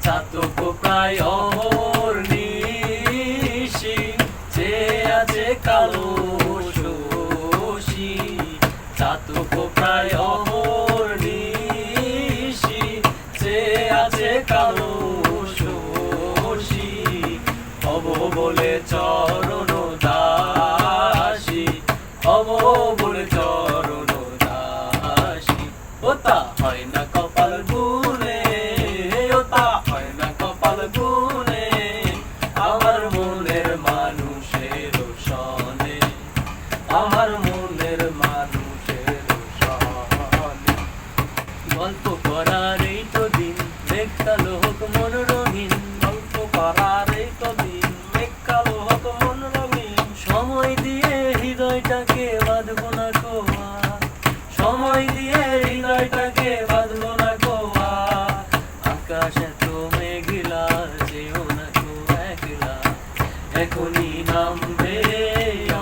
চাতক প্রায় অহর্নিশি চেয়ে আছে কালো শশী। চাতক প্রায় অহর্নিশি চেয়ে আছে কালো শশী। হব বলে চরণ দাসী, হব বলে চরণ দাসী। ওতা হয় না কপাল গুনে, ওতা হয় না কপাল গুনে, আমার মনের মানুষের সনে, আমার মনের মানুষের সনে। গল্প করার এই তো দিন, মেঘ কালো হোক মন রঙিন। গল্প করার এই তো দিন, মেঘ কালো হোক মন রঙিন। সময় দিয়ে হৃদয়টাকে বাঁধবো না কোয়া, সময় দিয়ে হৃদয়টাকে বাঁধবো না কোয়া। আকাশ এত মেঘলা, যেও না কো একলা, এখনই নামবে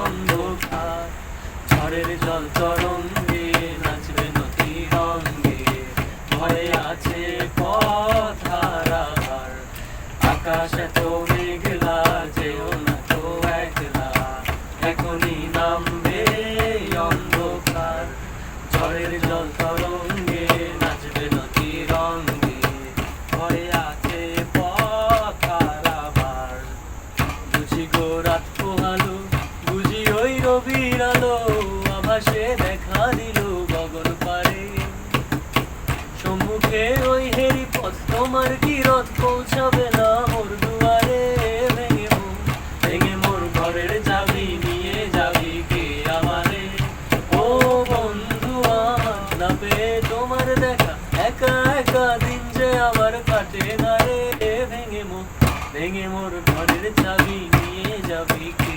অন্ধকার। ঝড়ের জল তরঙ্গে নাচবে নদী রঙ্গে, ভয়ে আছে পথ হারাবার। আকাশ এত মেঘলা, যেও না কো একলা, এখনই নামবে অন্ধকার। ঝড়ের জল তরঙ্গে নাচবে নদী রঙ্গে, ভয়ে আছে পথ হারাবার। বুঝি গো রাত পোহালো, বুঝি ওই রবির আলো, আভাসে দেখা দিল গগন পারে। সম্মুখে ওই হেরি পথ, তোমার কি রথ পৌঁছাবে না মোর দুয়ারে। ভেঙে মোর ঘরের চাবি নিয়ে যাবি কে আমারে। ও বন্ধু আমার, না পেয়ে তোমার দেখা, একা একা দিন যে আমার কাটে না রে। ভেঙে মোর ঘরের চাবি নিয়ে যাবি কে